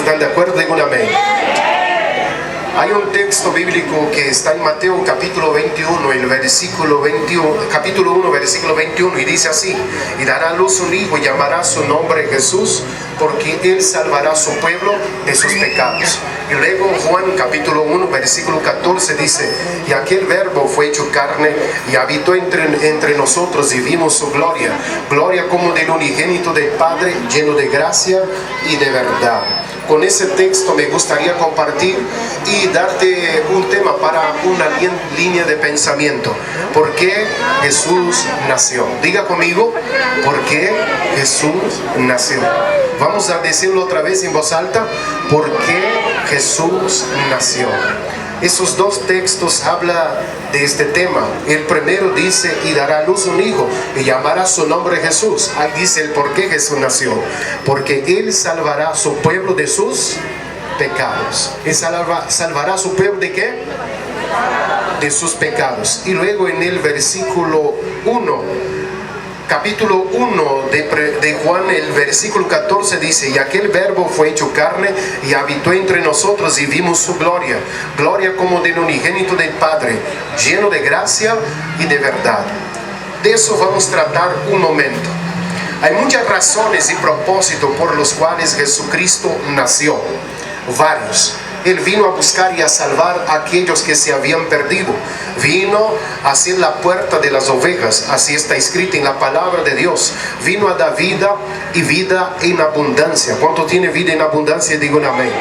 ¿Están de acuerdo? Digan amén. Hay un texto bíblico que está en Mateo capítulo 21, el versículo 21, capítulo 1, versículo 21, y dice así: y dará a luz un hijo y llamará su nombre Jesús, porque él salvará a su pueblo de sus pecados. Y luego Juan capítulo 1, versículo 14 dice: y aquel verbo fue hecho carne y habitó entre nosotros y vimos su gloria, gloria como del unigénito del Padre, lleno de gracia y de verdad. Con ese texto me gustaría compartir y darte un tema para una línea de pensamiento. ¿Por qué Jesús nació? Diga conmigo: ¿por qué Jesús nació? Vamos a decirlo otra vez en voz alta: ¿por qué Jesús nació? Esos dos textos hablan de este tema. El primero dice: y dará a luz un hijo y llamará su nombre Jesús. Ahí dice el por qué Jesús nació: porque él salvará a su pueblo de sus pecados. Él salvará a su pueblo ¿de qué? De sus pecados. Y luego en el versículo 1, capítulo 1 de Juan, el versículo 14 dice: y aquel verbo fue hecho carne y habitó entre nosotros y vimos su gloria, gloria como del unigénito del Padre, lleno de gracia y de verdad. De eso vamos a tratar un momento. Hay muchas razones y propósitos por los cuales Jesucristo nació, varios. Él vino a buscar y a salvar a aquellos que se habían perdido. Vino a ser la puerta de las ovejas, así está escrito en la palabra de Dios. Vino a dar vida y vida en abundancia. ¿Cuánto tiene vida en abundancia? Digo amén.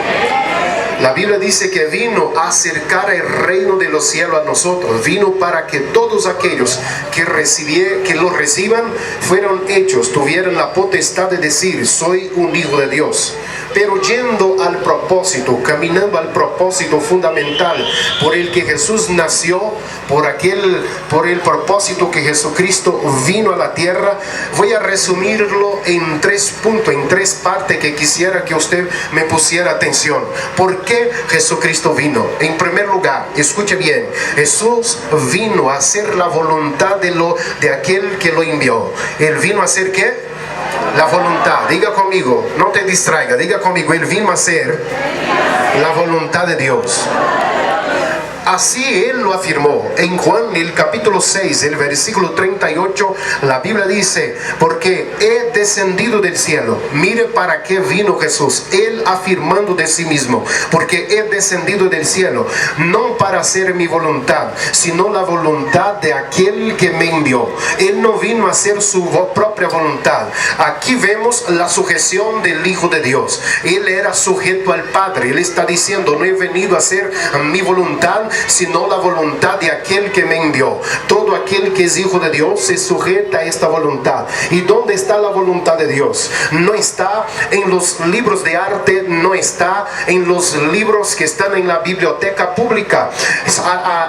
La Biblia dice que vino a acercar el reino de los cielos a nosotros. Vino para que todos aquellos que lo reciban fueron hechos, tuvieran la potestad de decir: soy un hijo de Dios. Pero yendo al propósito, caminando al propósito fundamental por el que Jesús nació, por el propósito que Jesucristo vino a la tierra, voy a resumirlo en 3 puntos, en 3 partes que quisiera que usted me pusiera atención. ¿Por qué Jesucristo vino? En primer lugar, escuche bien, Jesús vino a hacer la voluntad de aquel que lo envió. Él vino a hacer ¿qué? La voluntad. Diga conmigo, no te distraiga, diga conmigo: él vino a hacer la voluntad de Dios. Así él lo afirmó. En Juan, el capítulo 6, el versículo 38, la Biblia dice: porque he descendido del cielo. Mire para qué vino Jesús. Él afirmando de sí mismo: porque he descendido del cielo, no para hacer mi voluntad, sino la voluntad de aquel que me envió. Él no vino a hacer su propia voluntad. Aquí vemos la sujeción del Hijo de Dios. Él era sujeto al Padre. Él está diciendo: no he venido a hacer mi voluntad, sino la voluntad de aquel que me envió. Todo aquel que es hijo de Dios se sujeta a esta voluntad. ¿Y dónde está la voluntad de Dios? No está en los libros de arte, no está en los libros que están en la biblioteca pública,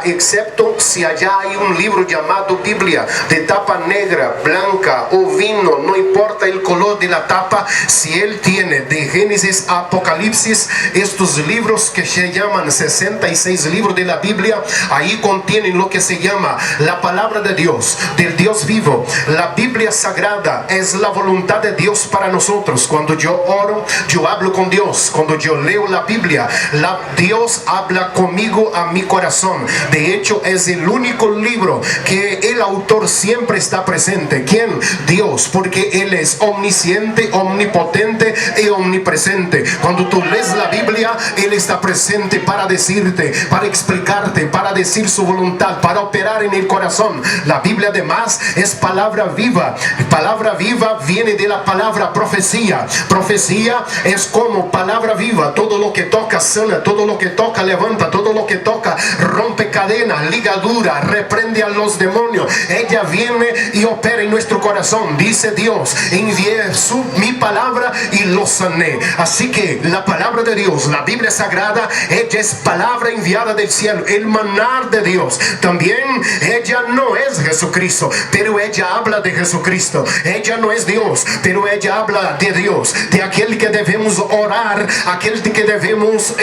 excepto si allá hay un libro llamado Biblia, de tapa negra, blanca o vino, no importa el color de la tapa. Si él tiene de Génesis a Apocalipsis, estos libros que se llaman 66 libros de la Biblia, ahí contienen lo que se llama la palabra de Dios, del Dios vivo. La Biblia sagrada es la voluntad de Dios para nosotros. Cuando yo oro, yo hablo con Dios. Cuando yo leo la Biblia, Dios habla conmigo a mi corazón. De hecho, es el único libro que el autor siempre está presente. ¿Quién? Dios, porque Él es omnisciente, omnipotente y omnipresente. Cuando tú lees la Biblia, Él está presente para decirte, para explicarte, para decir su voluntad, para operar en el corazón. La Biblia además es palabra viva. Palabra viva viene de la palabra profecía. Profecía es como palabra viva. Todo lo que toca sana, todo lo que toca levanta, todo lo que toca rompe cadenas, ligaduras, reprende a los demonios. Ella viene y opera en nuestro corazón. Dice Dios: envié mi palabra y lo sané. Así que la palabra de Dios, la Biblia sagrada, ella es palabra enviada del cielo. cielo, el maná de Dios. También ella no es Jesucristo, pero ella habla de Jesucristo. Ella no es Dios, pero ella habla de Dios, de aquel que debemos orar, aquel que debemos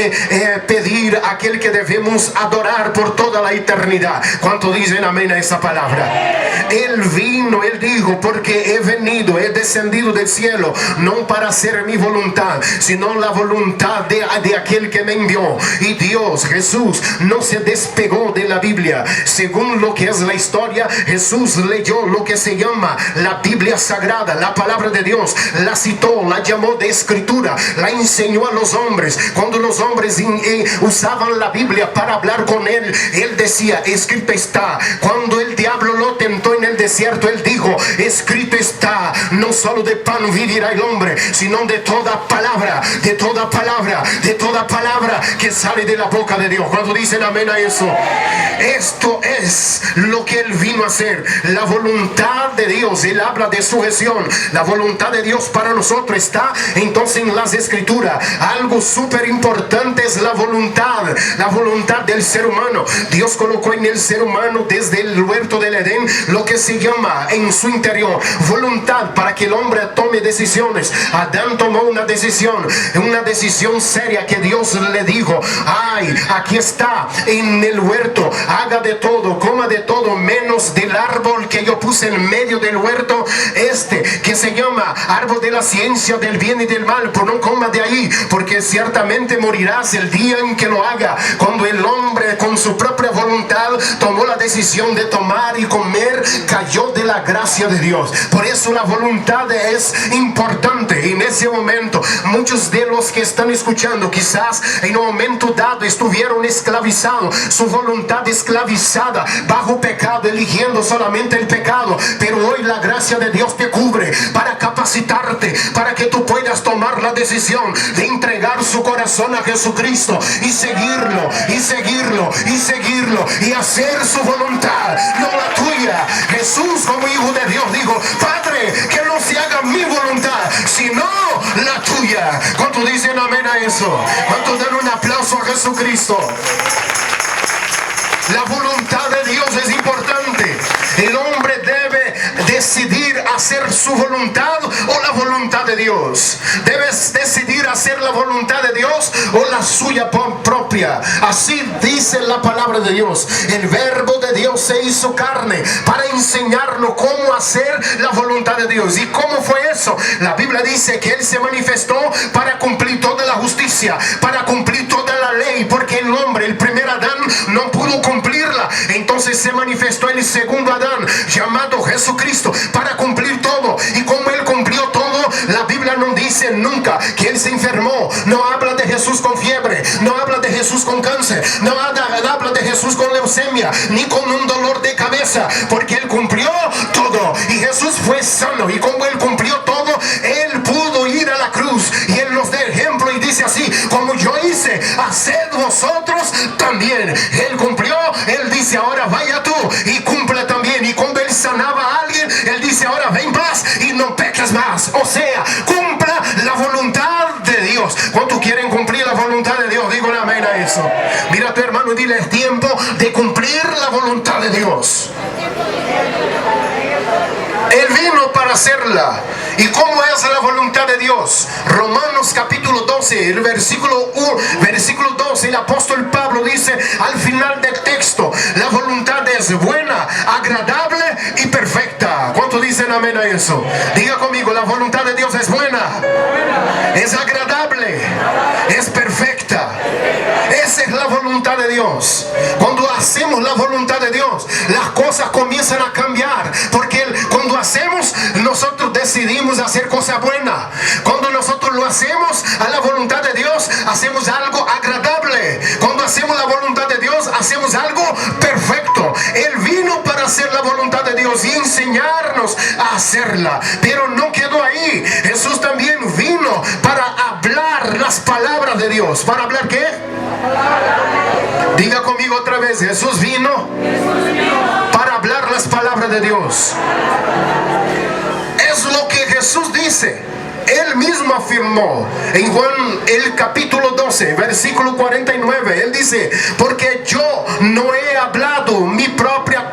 pedir, aquel que debemos adorar por toda la eternidad. ¿Cuánto dicen amén a esa palabra? Él vino, Él dijo, porque he venido, he descendido del cielo, no para hacer mi voluntad, sino la voluntad de aquel que me envió. Y Dios, Jesús, no se despegó de la Biblia. Según lo que es la historia, Jesús leyó lo que se llama la Biblia Sagrada, la palabra de Dios, la citó, la llamó de escritura, la enseñó a los hombres. Cuando los hombres usaban la Biblia para hablar con Él, Él decía, escrito está. Cuando el diablo lo tentó en el desierto, Él dijo, escrito está, no solo de pan vivirá el hombre, sino de toda palabra, de toda palabra, de toda palabra que sale de la boca de Dios. Cuando dicen amén a eso, esto es lo que Él vino a hacer, la voluntad de Dios. Él habla de sujeción. La voluntad de Dios para nosotros está entonces en las escrituras. Algo súper importante es la voluntad del ser humano. Dios colocó en el ser humano desde el huerto del Edén lo que se llama en su interior voluntad para que el hombre tome decisiones. Adán tomó una decisión seria que Dios le dijo, ay, aquí está en el huerto, haga de todo, coma de todo, menos del árbol que yo puse en medio del huerto, que se llama árbol de la ciencia del bien y del mal, pues no coma de ahí, porque ciertamente morirás el día en que lo haga. Cuando el hombre con su propia voluntad tomó la decisión de tomar y comer, cayó de la gracia de Dios. Por eso la voluntad es importante. En ese momento, muchos de los que están escuchando quizás en un momento dado estuvieron esclavizados, su voluntad esclavizada bajo pecado, eligiendo solamente el pecado. Pero hoy la gracia de Dios te cubre para capacitarte, para que tú puedas tomar la decisión de entregar su corazón a Jesucristo y seguirlo, y seguirlo, y seguirlo, y hacer su voluntad, no la tuya. Jesús, como hijo de Dios, dijo, Padre, que no se haga mi voluntad, sino la tuya. ¿Cuántos dicen amén a eso? ¿Cuántos dan un aplauso a Jesucristo? La voluntad de Dios es importante. El hombre debe decidir hacer su voluntad o la voluntad de Dios. Debes decidir hacer la voluntad de Dios o la suya propia. Así dice la palabra de Dios. El verbo de Dios se hizo carne para enseñarnos cómo hacer la voluntad de Dios. ¿Y cómo fue eso? La Biblia dice que Él se manifestó para cumplir toda la justicia, para cumplir toda la ley, porque el hombre, el primer Adán, no pudo cumplirla. Entonces se manifestó el segundo Adán, llamado Jesucristo, para cumplir todo. Y como Él cumplió todo, la Biblia no dice nunca que Él se enfermó. No habla de Jesús con fiebre, no habla de Jesús con cáncer, no habla de Jesús con leucemia, ni con un dolor de cabeza, porque Él cumplió todo. Y Jesús fue sano, y como Él cumplió todo, Él pudo ir a la cruz. Y Él nos da ejemplo y dice así, como yo hice, haced vosotros también. Él cumplió, Él dice ahora vaya tú y cumple también. Y cuando Él sanaba a alguien, Él dice ahora ven paz y no peques más. O sea, cumpla la voluntad de Dios. ¿Cuántos quieren cumplir la voluntad de Dios? Digo amén a eso. Mira a tu hermano y dile, es tiempo de cumplir la voluntad de Dios. Él vino para hacerla. ¿Y cómo es la voluntad de Dios? Romanos capítulo 12, el versículo 12, el apóstol Pablo dice al final del texto, la voluntad es buena, agradable y perfecta. ¿Cuántos dicen amén a eso? Diga conmigo, la voluntad de Dios es buena, es agradable, es perfecta. Esa es la voluntad de Dios. Cuando hacemos la voluntad de Dios, las cosas comienzan a cambiar, porque cuando hacemos, nosotros decidimos hacer cosas buenas. Cuando nosotros lo hacemos a la voluntad de Dios, hacemos algo agradable. Cuando hacemos la voluntad de Dios, hacemos algo perfecto. Él vino para hacer la voluntad de Dios y enseñarnos a hacerla. Pero no quedó ahí. Jesús también vino para hablar las palabras de Dios. ¿Para hablar qué? Diga conmigo otra vez, Jesús vino para hablar las palabras de Dios. Es lo que Jesús dice. Él mismo afirmó en Juan el capítulo 12 12, versículo 49. Él dice: porque yo no he hablado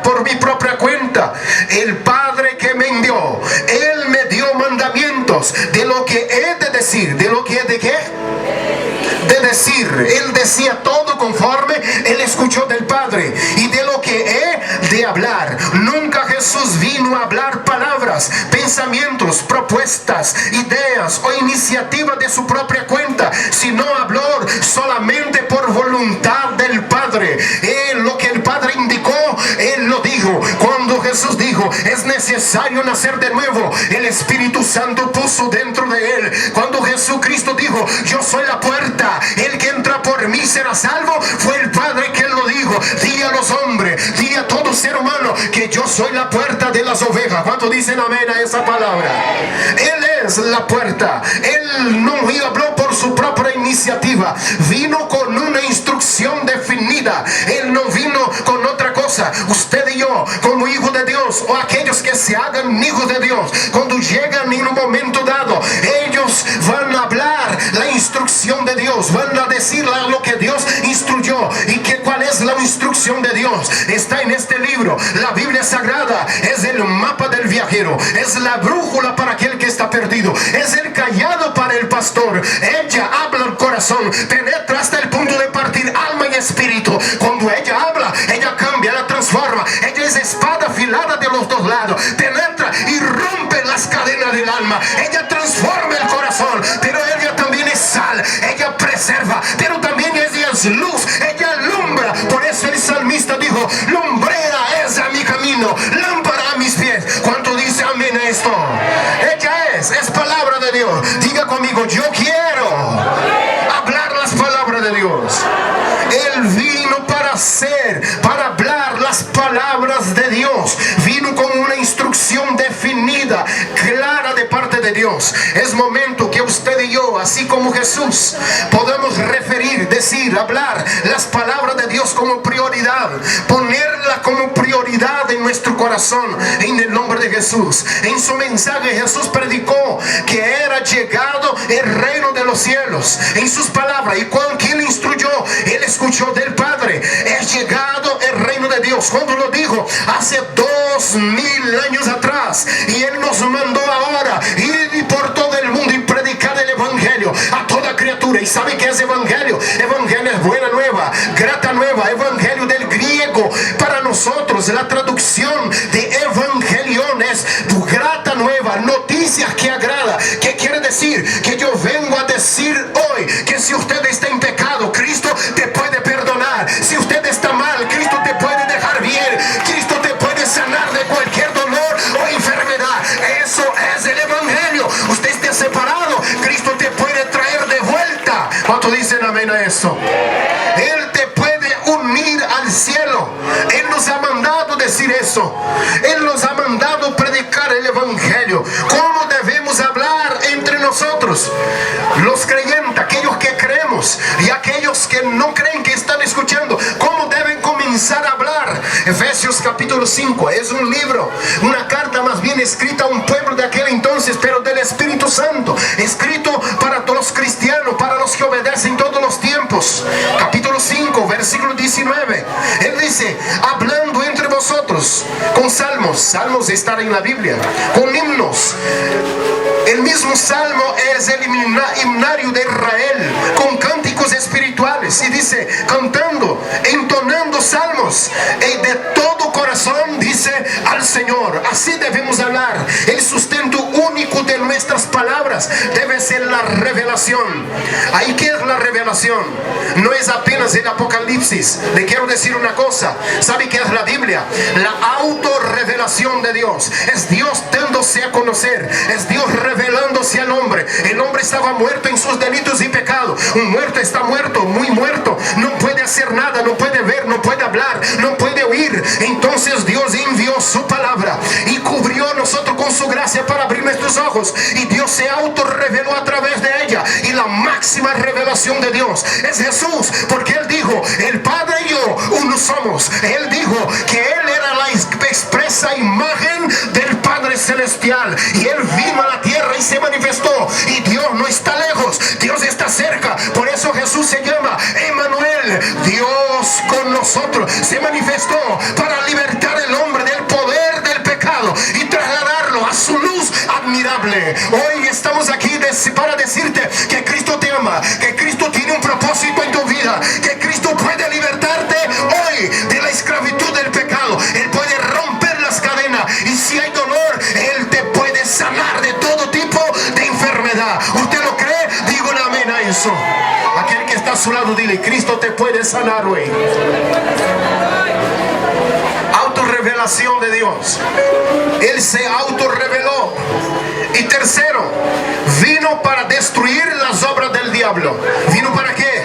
por mi propia cuenta. El Padre que me envió, Él me dio mandamientos de lo que he de decir. ¿De lo que he de qué? De decir. Él decía todo conforme Él escuchó del Padre. Y de lo que he de hablar. Nunca Jesús vino a hablar palabras, pensamientos, propuestas, ideas o iniciativa de su propia cuenta, sino habló solamente por voluntad del Padre. Lo que el Padre indicó, Él lo dijo. Cuando Jesús dijo: es necesario nacer de nuevo, el Espíritu Santo puso dentro de Él. Cuando Jesucristo dijo: yo soy la puerta, el que entra por mí será salvo, fue el Padre que lo dijo. Di a los hombres, di a todo ser humano que yo soy la puerta de las ovejas. ¿Cuántos dicen amén a esa palabra? Él es la puerta. Él no habló por su propia iniciativa, vino con una instrucción definida. Él no vino con otra cosa. Usted y yo, como hijos de Dios, o aquellos que se hagan hijos de Dios, cuando llegan en un momento dado, ellos van a hablar la instrucción de Dios, van a decir lo que Dios instruyó. ¿Y cuál es la instrucción de Dios? Está en este libro. La Biblia Sagrada es el mapa del viajero, es la brújula para aquel que está perdido, es el callado para el pastor. Ella habla al corazón, penetra hasta el punto de partir alma y espíritu. Cuando ella habla, ella cambia, la transforma. Ella es espada afilada de los dos lados, penetra y rompe las cadenas del alma. Ella transforma el corazón, pero ella también es sal. Ella preserva, pero también ella es luz. Ella alumbra. Por eso el salmista dijo: lumbrera es a mi camino, lámpara a mis pies. ¿Cuánto dice amén a esto? Ella es palabra de Dios. Diga conmigo: yo quiero hablar las palabras de Dios. Él vino para hablar las palabras de Dios. Vino con una instrucción definida, clara de parte de Dios. Es momento que usted y yo, así como Jesús, podamos referir, decir, hablar las palabras de Dios como prioridad, ponerla como prioridad en nuestro corazón, en el nombre de Jesús. En su mensaje Jesús predicó que era llegado el reino de los cielos. En sus palabras, y cuando quien instruyó, Él escuchó del Padre: es llegado el reino de Dios. Cuando lo dijo hace 2000 años atrás, y Él nos mandó ahora ir por todo el mundo y predicar el evangelio a toda criatura. ¿Y sabe qué es evangelio? Evangelio es buena nueva, grata nueva. Evangelio del griego. Para nosotros la traducción de evangelion es grata nueva, noticias que agrada. ¿Qué quiere decir? Que yo vengo a decir hoy que si usted está en pecado, Cristo te puede perdonar. Si usted está mal, Cristo te puede dejar bien. Cristo te puede sanar de cualquier dolor o enfermedad. Eso es el evangelio. Usted está separado, Cristo te puede traer de vuelta. ¿Cuántos dicen amén a eso? Él te puede unir al cielo. Él nos ha mandado decir eso. Él nos ha mandado predicar el evangelio. ¿Cómo debemos hablar entre nosotros? Los creyentes, aquellos que creemos y aquellos que no creen, que están escuchando, ¿cómo deben comenzar a hablar? Efesios capítulo 5 es un libro, una carta más bien escrita a un pueblo de aquel entonces, pero del Espíritu Santo, escrito para todos los cristianos, para los que obedecen todos los tiempos. Capítulo 5, versículo 19. Él dice: hablando entre vosotros con salmos. Salmos están en la Biblia. Con himnos. El mismo salmo es el himnario de Israel, con cánticos espirituales. Y dice: cantando, entonando salmos, y de todo corazón, dice, al Señor. Así debemos hablar. El sustento único de nuestras palabras debe ser la revelación. ¿Ahí qué es la revelación? No es apenas el Apocalipsis. Le quiero decir una cosa. ¿Sabe qué es la Biblia? La autorrevelación de Dios. Es Dios dándose a conocer. Es Dios revelándose al hombre. El hombre estaba muerto en sus delitos y pecados. Un muerto está muerto, muy muerto. No puede hacer nada, no puede ver, no puede hablar, no puede oír. Entonces Dios envió su palabra y cubrió a nosotros con su gracia para abrir nuestros ojos, y Dios se autorreveló a través de ella. Y la máxima revelación de Dios es Jesús, porque Él dijo: el Padre y yo uno somos. Él dijo que Él era la expresa imagen del Padre Celestial, y Él vino a la tierra y se manifestó. Y Dios no está lejos, Dios está cerca. Por eso Jesús se llama Emmanuel, Dios con nosotros. Se manifestó para libertar al hombre del poder del pecado y trasladarlo a su luz admirable. Hoy estamos aquí para decirte que Cristo te ama, que Cristo tiene un propósito en tu vida, que Cristo puede libertarte hoy de la esclavitud del pecado. Él puede romper las cadenas, y si hay dolor, Él te puede sanar de todo tipo de enfermedad. ¿Usted lo cree? Digo un amén a eso. Aquel que está a su lado, dile: Cristo te puede sanar hoy. Autorrevelación de Dios. Él se autorreveló. Y tercero, vino para destruir las obras del diablo. ¿Vino para qué?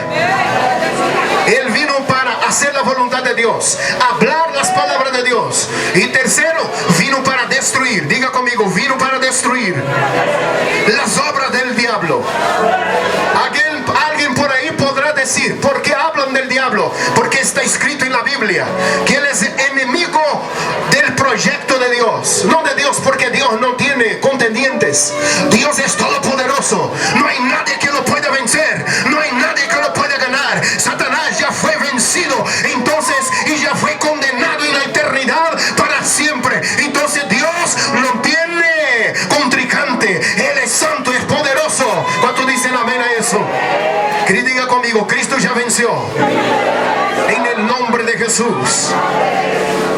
Él vino para hacer la voluntad de Dios, hablar las palabras de Dios. Y tercero, vino para destruir. Diga conmigo: vino para destruir las obras del diablo. Alguien por ahí podrá decir: ¿por qué hablan del diablo? Porque está escrito en la Biblia que Él es enemigo del proyecto de Dios. No de Dios, porque Dios no tiene contendientes. Dios es todopoderoso. No hay nadie que lo pueda vencer. No hay nadie que lo pueda ganar. Satanás ya fue vencido, entonces, y ya fue condenado en la eternidad para siempre. Entonces Dios no tiene contrincante. Él es santo, es poderoso. ¿Cuántos dicen amén a eso? Que diga conmigo: Cristo ya venció. En el nombre de Jesús.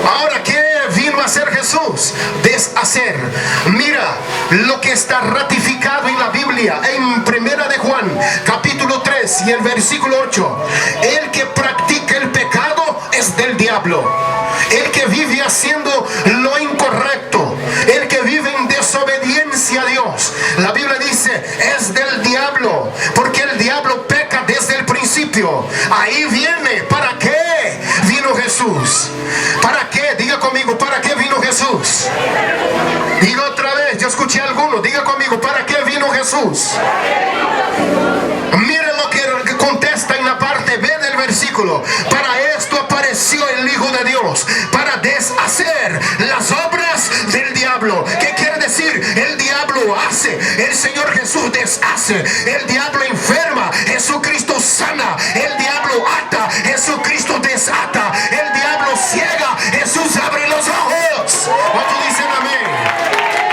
Ahora, ¿qué vino a hacer Jesús? Deshacer. Mira lo que está ratificado en la Biblia, en Primera de Juan, capítulo 3 y el versículo 8. El que practica el pecado es del diablo. El que vive haciendo lo incorrecto, el que vive en desobediencia a Dios, la Biblia dice, es del diablo, porque el diablo peca desde el principio. Ahí viene. ¿Para qué vino Jesús? ¿Para qué? Diga conmigo: ¿para qué vino Jesús? Diga otra vez, yo escuché a alguno. Diga conmigo: ¿para qué vino Jesús? Miren lo que contesta en la parte B del versículo: para esto apareció el Hijo de Dios, para deshacer las obras del diablo. ¿Qué quiere decir? El diablo hace, el Señor Jesús deshace. El diablo enferma, Jesucristo sana. El diablo ata, Jesucristo desata. El diablo ciega, Jesús abre los ojos. ¿Cuántos dicen amén?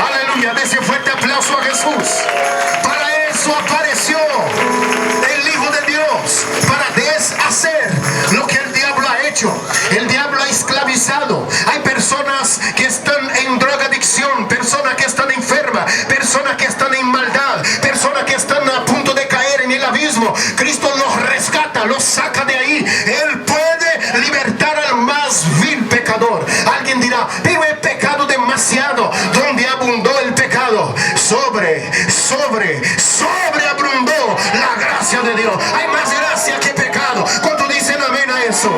Aleluya. Dese fuerte aplauso a Jesús. Para eso apareció el Hijo de Dios, para deshacer lo que el diablo ha hecho. El diablo ha esclavizado. Hay personas que están en drogadicción, personas que están enfermas, personas que están en maldad, personas que están a punto de caer en el abismo. Cristo los rescata, los saca de ahí. Él puede libertar al más vil pecador. Alguien dirá: pero he pecado demasiado. ¿Dónde abundó el pecado? Sobreabundó la gracia de Dios. Hay más gracia que pecado. ¿Cuántos dicen amén a eso?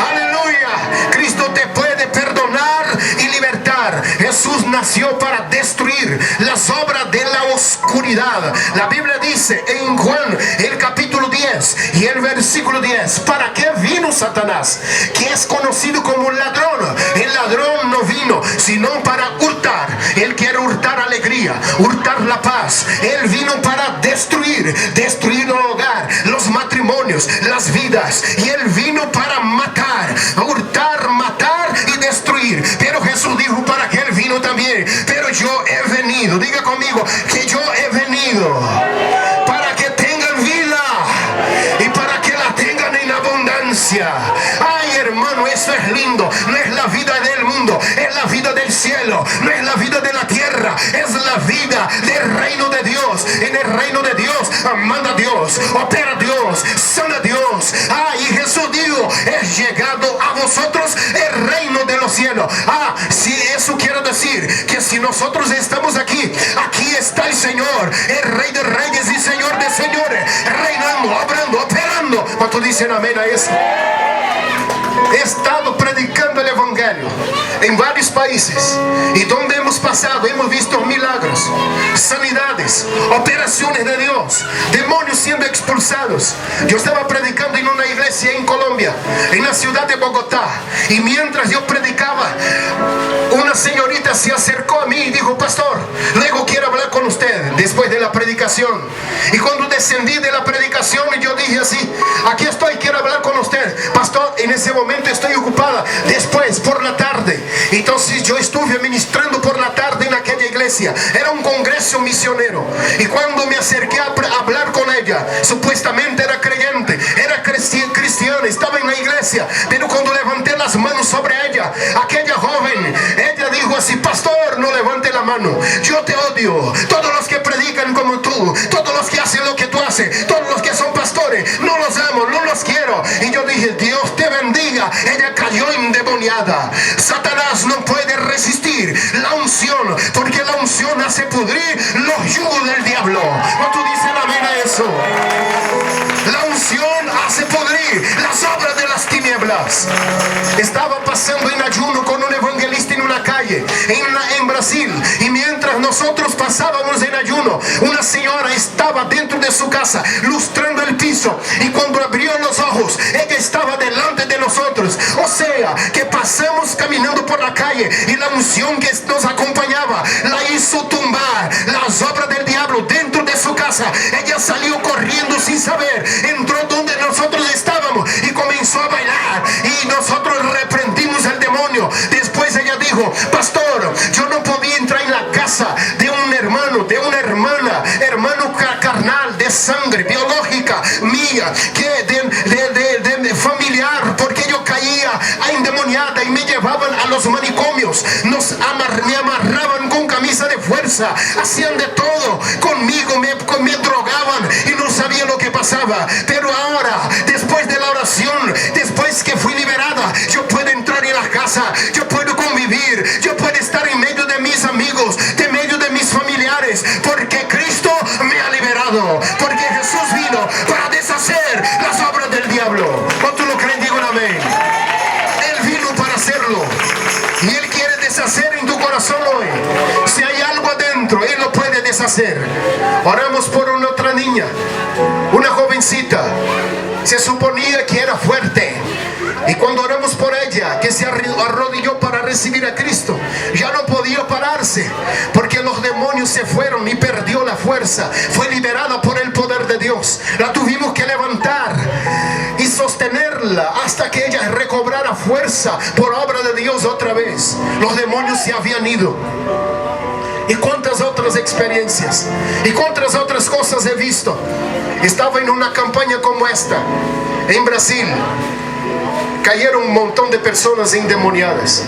Aleluya. Cristo te puede perdonar y libertar. Jesús nació para destruir las obras de la oscuridad. La Biblia dice en Juan, el capítulo 10 y el versículo 10: ¿para qué vino Satanás? Que es conocido como ladrón. El ladrón no vino sino para hurtar. Él quiere hurtar alegría, hurtar la paz. Él vino para destruir el hogar, los matrimonios, las vidas. Y Él vino para matar, hurtar, matar y destruir. Pero Jesús dijo: ¿para qué Él vino también? Pero yo he venido, diga conmigo, que yo he venido para que tengan vida y para que la tengan en abundancia. Ay, hermano, eso es lindo. No es la vida del mundo, es la vida del cielo. No es la vida de la tierra, es la vida del reino de Dios. En el reino de Dios manda Dios, opera Dios, sana Dios. Y Jesús dijo: es llegado a vosotros el reino de los cielos. Si eso quiere decir que si nosotros estamos aquí, aquí está el Señor, el Rey de Reyes y Señor de Señores, reinando, obrando, operando. ¿Cuánto ¿Cuántos dicen amén a eso? He estado predicando el Evangelio en varios países y donde hemos pasado hemos visto milagros, sanidades, operaciones de Dios, demonios siendo expulsados. Yo estaba predicando en una iglesia en Colombia, en la ciudad de Bogotá, y mientras yo predicaba, una señorita se acercó a mí y dijo: pastor, luego quiero hablar con usted después de la predicación. Y cuando descendí de la predicación, yo dije así: aquí estoy, quiero hablar con usted. Pastor, en ese momento estoy ocupada. Después, por la tarde, entonces yo estuve ministrando por la tarde en aquella iglesia. Era un congreso misionero, y cuando me acerqué a hablar con ella, supuestamente era creyente, era cristiana, estaba en la iglesia, pero cuando levanté las manos sobre ella, aquella joven, ella dijo así: pastor, no levante la mano, yo te odio. Todos los que predican como tú, todos los que hacen lo que tú haces, todos los que son pastores, no los amo, no los quiero. Y yo dije: Dios te bendiga. Ella cayó endemoniada. Satanás no puede resistir la unción, porque la unción hace pudrir los yugos del diablo. ¿Cuántos dicen amén a eso? La unción hace pudrir las obras de las tinieblas. Estaba pasando en ayuno con un evangelista en una calle en Brasil, y mientras nosotros pasábamos en ayuno, una señora estaba dentro de su casa lustrando el piso, y cuando abrió los ojos, ella estaba delante de nosotros. O sea, que pasamos caminando por la calle, y la unción que nos acompañaba la hizo tumbar las obras del diablo dentro de su casa. Ella salió corriendo sin saber, entró donde nosotros estábamos y comenzó a bailar, y nosotros reprendimos al demonio. Después ella dijo: pastor, yo no podía entrar en la casa de un hermano, de una hermana, hermano carnal, de sangre biológica mía, que de familiar, porque yo caía endemoniada y me llevaban a los manicomios, me amarraban con camisa de fuerza, hacían de todo conmigo, me drogaban y no sabía lo que pasaba. Pero ahora, después de la oración, después que fui liberada, yo puedo entrar en la casa, yo puedo convivir, yo puedo estar en medio de mis amigos, de medio de mis familiares, porque Cristo me ha liberado, porque Jesús vino para deshacer las obras del diablo. ¿Cuántos lo creen? Digan amén. Él vino para hacerlo, y Él quiere deshacer en tu corazón hoy. Si hay algo adentro, Él lo puede deshacer. Oramos por una otra niña, una jovencita. Se suponía que era fuerte, y cuando oramos por ella, que se arrodilló para recibir a Cristo, ya no podía pararse, porque los demonios se fueron y perdió la fuerza. Fue liberada por el poder de Dios. La tuvimos que levantar y sostenerla hasta que ella recobrara fuerza por obra de Dios otra vez. Los demonios se habían ido. Y cuántas otras experiencias y cuántas otras cosas he visto. Estaba en una campaña como esta en Brasil. Cayeron un montón de personas endemoniadas.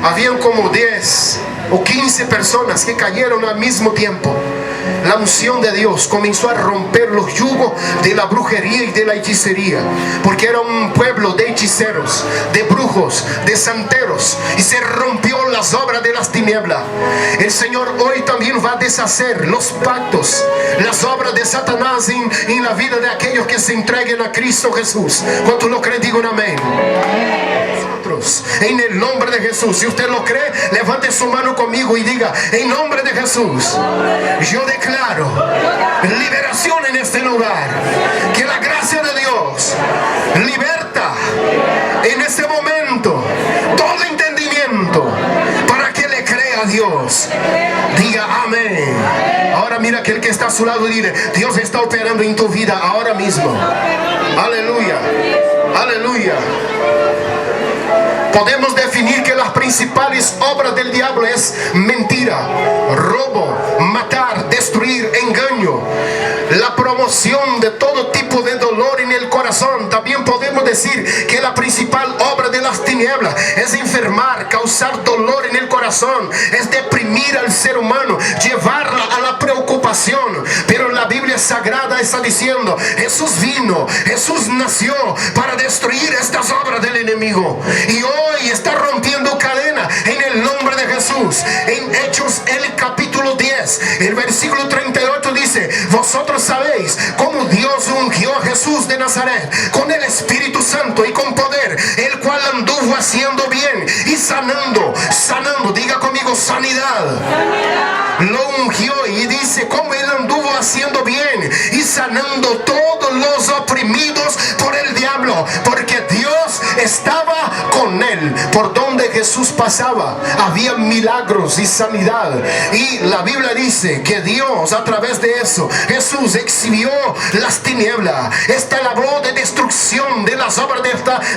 Habían como 10 o 15 personas que cayeron al mismo tiempo. La unción de Dios comenzó a romper los yugos de la brujería y de la hechicería, porque era un pueblo de hechiceros, de brujos, de santeros, y se rompió las obras de las tinieblas. El Señor hoy también va a deshacer los pactos, las obras de Satanás en la vida de aquellos que se entreguen a Cristo Jesús. ¿Cuántos lo creen? Digan amén. En el nombre de Jesús. Si usted lo cree, levante su mano conmigo y diga: en nombre de Jesús, yo declaro liberación en este lugar. Que la gracia de Dios liberta en este momento todo entendimiento para que le crea a Dios. Diga amén. Ahora mira que el que está a su lado y dile: Dios está operando en tu vida ahora mismo. Aleluya, aleluya. Podemos definir que las principales obras del diablo es mentira, robo, matar, destruir, engaño, la promoción de todo tipo de dolor en el corazón. También podemos decir que la principal obra de las tinieblas es enfermar, causar dolor en el corazón, es deprimir al ser humano, llevarla a la preocupación. Pero la Biblia Sagrada está diciendo: Jesús vino, Jesús nació para destruir estas obras del enemigo, y hoy está rompiendo cadena en el nombre de Jesús. En Hechos el capítulo 10 10. El versículo 38 dice: vosotros sabéis cómo Dios ungió a Jesús de Nazaret con el Espíritu Santo y con poder, el cual anduvo haciendo bien y sanando, diga conmigo, sanidad. Lo ungió, y dice cómo él anduvo haciendo bien y sanando todos los oprimidos por el diablo, porque Dios estaba con él. Por donde Jesús pasaba había milagros y sanidad, y la Biblia dice que Dios, a través de eso, Jesús exhibió las tinieblas. Esta labor de destrucción de las obras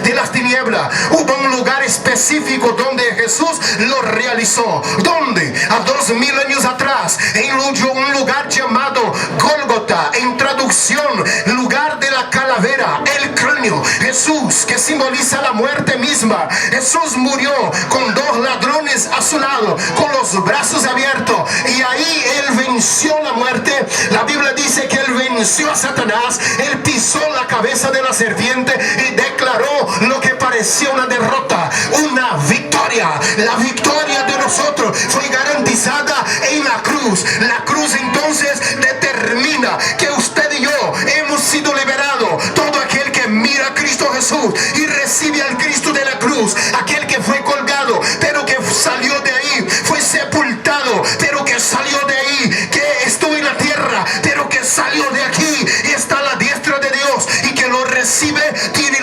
de las tinieblas, hubo un lugar específico donde Jesús lo realizó. ¿Dónde? A 2000 años atrás, en un lugar llamado Gólgota, en traducción, lugar de la calavera, el cráneo. Jesús, que simboliza la muerte misma, Jesús murió con 2 ladrones a su lado, con los brazos abiertos, y ahí él venció la muerte. La Biblia dice que él venció a Satanás, él pisó la cabeza de la serpiente y declaró lo que parecía una derrota, una victoria. La victoria de nosotros fue garantizada en la cruz. La cruz entonces determina que usted y yo hemos sido liberados. Todo aquel que mira a Cristo Jesús y recibe al Cristo de la cruz, aquel que fue colgado pero que salió de ahí, fue sepultado pero que salió de ahí, que estuvo en la tierra pero que salió de aquí y está a la diestra de Dios, y que lo recibe, tiene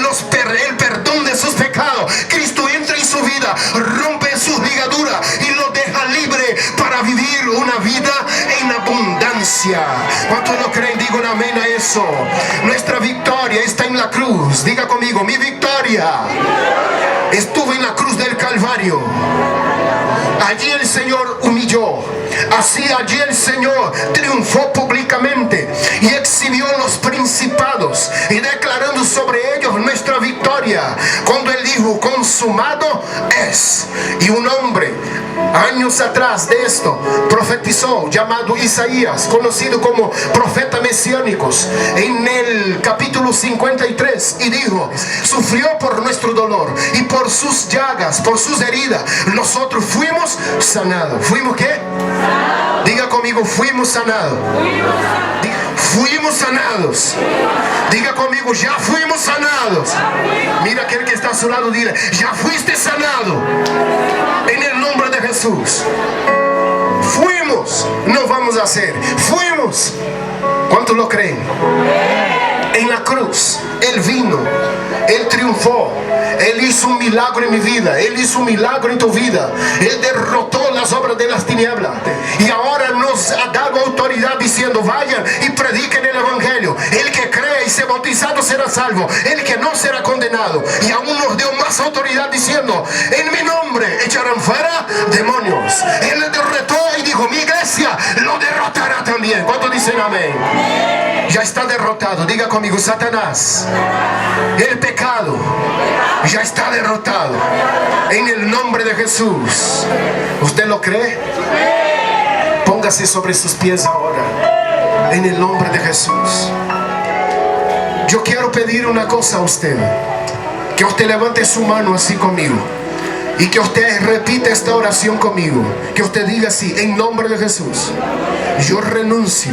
el perdón de sus pecados. Cristo entra en su vida, rompe sus ligaduras y lo deja libre para vivir una vida en abundancia. ¿Cuántos lo creen? Digo un amén a eso. Nuestra victoria está en la cruz. Diga conmigo, mi victoria estuvo en la cruz del Calvario. Allí el Señor humilló, así allí el Señor triunfó públicamente y exhibió los principados, y declarando sobre ellos nuestra victoria, cuando él dijo: consumado es. Y un hombre años atrás de esto profetizó, llamado Isaías, conocido como profeta mesiánicos, en el capítulo 53, y dijo: sufrió por nuestro dolor y por sus llagas, por sus heridas, nosotros fuimos sanados. ¿Fuimos qué? Sanados. Diga conmigo, fuimos sanados. Fuimos sanados. Diga conmigo, ya fuimos sanados. Mira aquel que está a su lado, dile: ya fuiste sanado en el nombre de Jesús. Fuimos, no vamos a hacer, fuimos. ¿Cuántos lo creen? En la cruz él vino, él triunfó, él hizo un milagro en mi vida, él hizo un milagro en tu vida, él derrotó las obras de las tinieblas, y ahora nos ha dado autoridad diciendo: vayan y prediquen el evangelio. El que cree y sea bautizado será salvo, el que no será condenado. Y aún nos dio más autoridad diciendo: en mi nombre echarán fuera demonios. Él le derrotó y dijo: mi iglesia lo derrotará también. ¿Cuántos dicen amén? Ya está derrotado. Diga conmigo: Satanás, el pecado ya está derrotado en el nombre de Jesús. ¿Usted lo cree? Póngase sobre sus pies ahora, en el nombre de Jesús. Yo quiero pedir una cosa a usted, que usted levante su mano así conmigo, y que usted repita esta oración conmigo. Que usted diga así: en nombre de Jesús, yo renuncio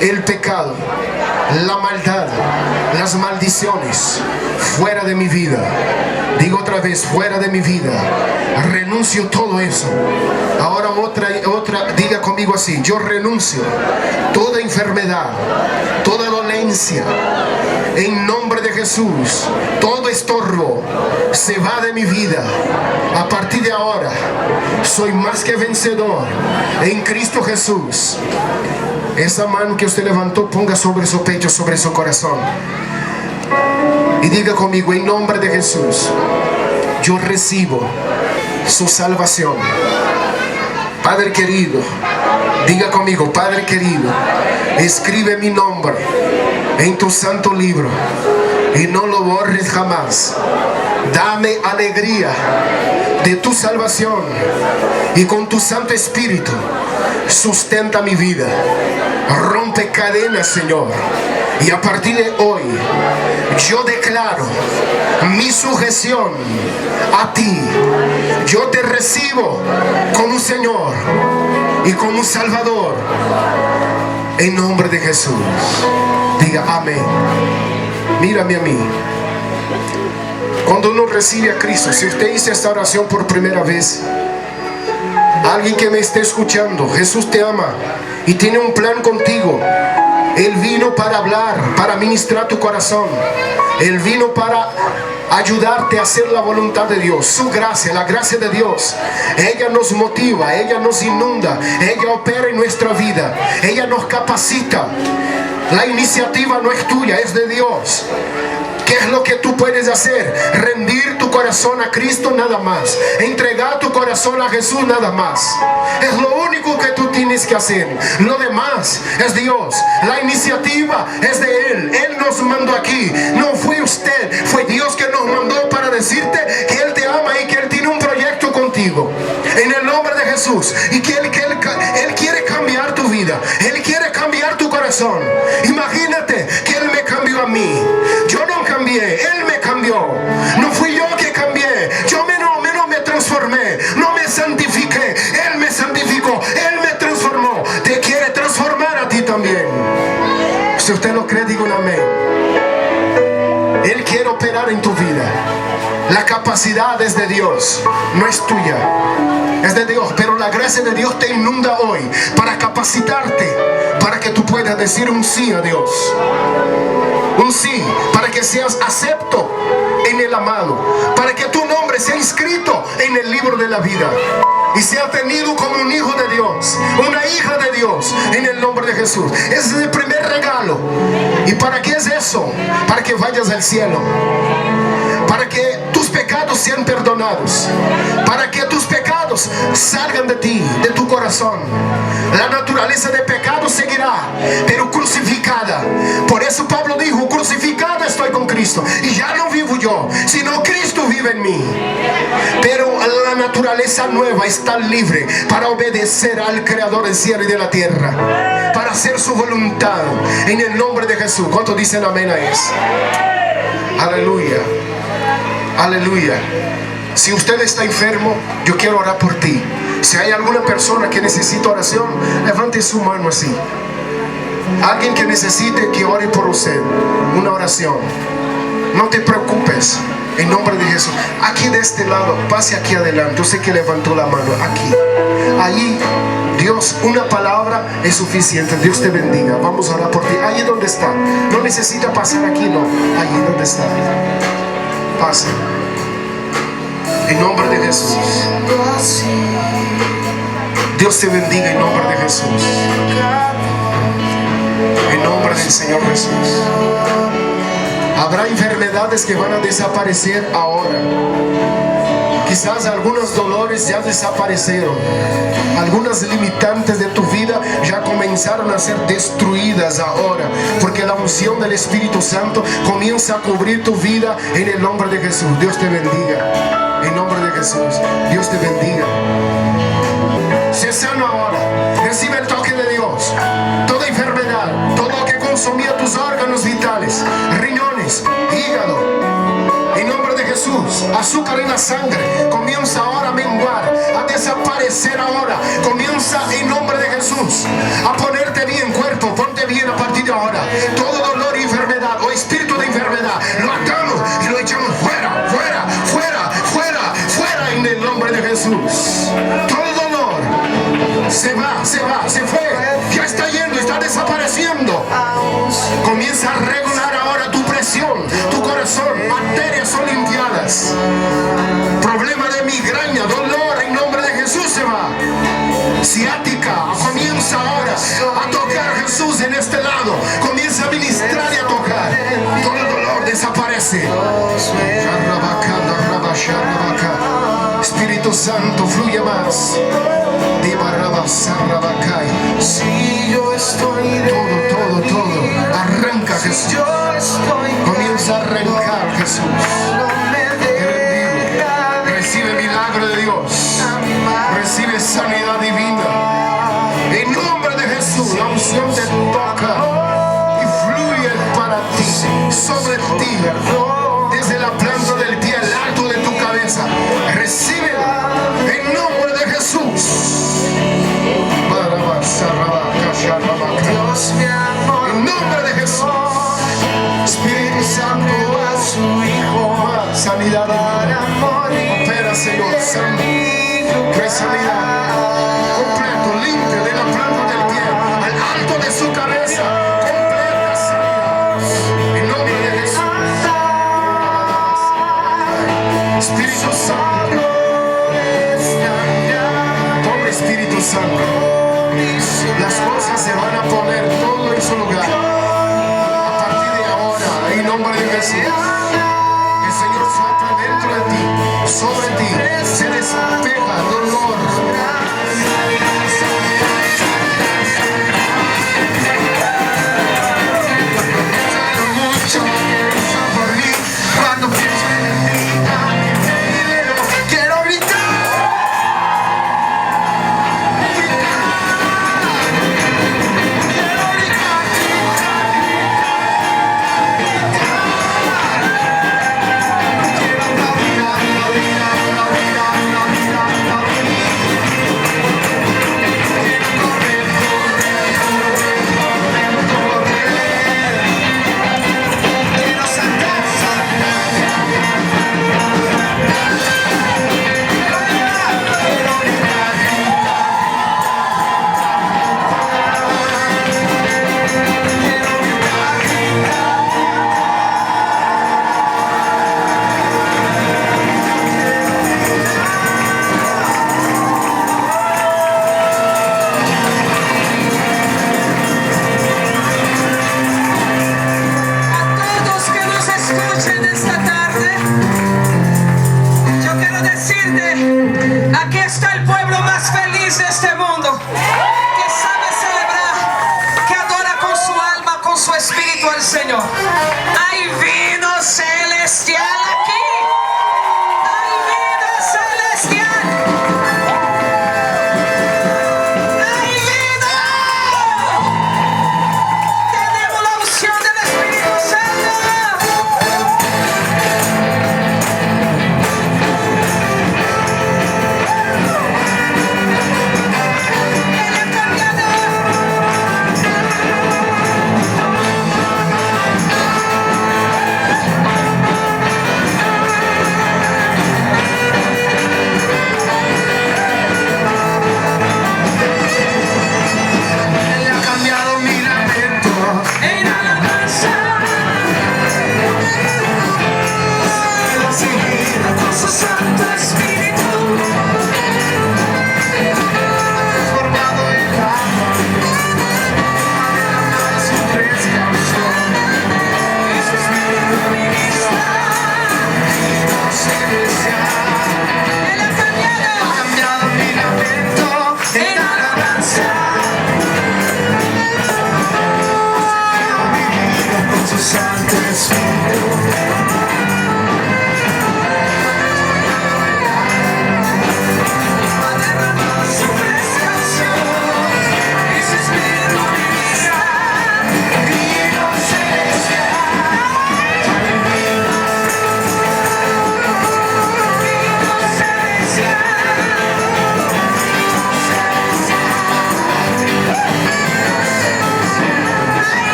el pecado, la maldad, las maldiciones fuera de mi vida. Digo otra vez: fuera de mi vida. Renuncio todo eso. Ahora otra, diga conmigo así: yo renuncio toda enfermedad, toda dolencia. En nombre de Jesús, todo estorbo se va de mi vida. A partir de ahora, soy más que vencedor en Cristo Jesús. Esa mano que usted levantó, ponga sobre su pecho, sobre su corazón, y diga conmigo: en nombre de Jesús, yo recibo su salvación. Padre querido, diga conmigo: Padre querido, escribe mi nombre en tu santo libro y no lo borres jamás. Dame alegría de tu salvación, y con tu Santo Espíritu sustenta mi vida. Rompe cadenas, Señor, y a partir de hoy yo declaro mi sujeción a ti. Yo te recibo como Señor y como Salvador. En nombre de Jesús. Diga amén. Mírame a mí. Cuando uno recibe a Cristo, si usted hizo esta oración por primera vez, alguien que me esté escuchando, Jesús te ama y tiene un plan contigo. Él vino para hablar, para ministrar tu corazón. Él vino para ayudarte a hacer la voluntad de Dios. Su gracia, la gracia de Dios, ella nos motiva, ella nos inunda, ella opera en nuestra vida, ella nos capacita. La iniciativa no es tuya, es de Dios. ¿Qué es lo que tú puedes hacer? Rendir tu corazón a Cristo nada más. Entregar tu corazón a Jesús nada más. Es lo único que tú tienes que hacer. Lo demás es Dios. La iniciativa es de Él. Él nos mandó aquí. No fue usted, fue Dios que nos mandó para decirte que Él te ama y que Él tiene un proyecto contigo. En el nombre de Jesús. Y que Él quiere cambiar tu vida. Él quiere cambiar tu corazón. Imagínate que Él me cambió a mí. Yo no cambié, Él me cambió. No fui yo que cambié. Yo no me transformé, no me santifiqué. Él me santificó, Él me transformó. Te quiere transformar a ti también. Si usted lo cree, diga un amén. Él quiere operar en tu vida. La capacidad es de Dios, no es tuya, es de Dios. Pero la gracia de Dios te inunda hoy para capacitarte, para que tú puedas decir un sí a Dios. Un sí, para que seas acepto en el amado, para que tu nombre sea inscrito en el libro de la vida y sea tenido como un hijo de Dios, una hija de Dios, en el nombre de Jesús. Ese es el primer regalo. ¿Y para qué es eso? Para que vayas al cielo, para que tus pecados sean perdonados, para que tus pecados salgan de ti, de tu corazón. La naturaleza de pecado seguirá, pero crucificada. Por eso Pablo dijo: crucificada estoy con Cristo, y ya no vivo yo, sino Cristo vive en mí. Pero la naturaleza nueva está libre para obedecer al Creador del cielo y de la tierra, para hacer su voluntad, en el nombre de Jesús. ¿Cuántos dicen amén a eso? Aleluya. Aleluya. Si usted está enfermo, yo quiero orar por ti. Si hay alguna persona que necesita oración, levante su mano así. Alguien que necesite que ore por usted, una oración. No te preocupes, en nombre de Jesús. Aquí de este lado, pase aquí adelante. Usted que levantó la mano, aquí. Allí, Dios, una palabra es suficiente. Dios te bendiga. Vamos a orar por ti. Allí donde está. No necesita pasar aquí, no. Allí donde está. Pase. En nombre de Jesús. Dios te bendiga en nombre de Jesús. En nombre del Señor Jesús. Habrá enfermedades que van a desaparecer ahora. Quizás algunos dolores ya desaparecieron. Algunas limitantes de tu vida ya comenzaron a ser destruidas ahora, porque la unción del Espíritu Santo comienza a cubrir tu vida en el nombre de Jesús. Dios te bendiga. En nombre de Jesús. Dios te bendiga. Sé sano ahora. Recibe el toque de Dios. Toda enfermedad, todo lo que consumía tus órganos vitales, riñones, hígado, en nombre de Jesús. Azúcar en la sangre comienza ahora a menguar, a desaparecer ahora. Comienza en nombre de Jesús a ponerte bien, cuerpo, ponte bien a partir de ahora. Todo dolor y enfermedad o espíritu de enfermedad lo atamos y lo echamos fuera, fuera, fuera, fuera, fuera, en el nombre de Jesús. Todo dolor se va, se fue, ya está yendo, está desapareciendo. Comienza a regular ahora tu presión, tu corazón, arterias son limpiadas. Problema de migraña, dolor, en nombre de Jesús se va. Ciática, comienza ahora a tocar a Jesús en este lado. Comienza a ministrar y a tocar. Todo el dolor desaparece. Espíritu Santo, fluye más. Si yo estoy todo, arranca Jesús. Comienza a arrancar Jesús. Recibe milagro de Dios. Recibe sanidad divina. En nombre de Jesús, la unción te toca y fluye para ti, sobre ti, desde la planta del pie al alto de tu cabeza. Recíbela en nombre de Jesús. sanidad. Opera, Señor, trae sanidad. Completo, limpio, de la planta del pie al alto de su cabeza. Completa sanidad. En nombre de Jesús. Espíritu Santo. Toma, Espíritu Santo. Las cosas se van a poner todo en su lugar. A partir de ahora, en nombre de Jesús. El Señor sopla dentro de ti, sobre ti, se despega dolor. Mucho por mí, cuando pienso en ti, quiero gritar. Aquí está el pueblo más feliz de este mundo.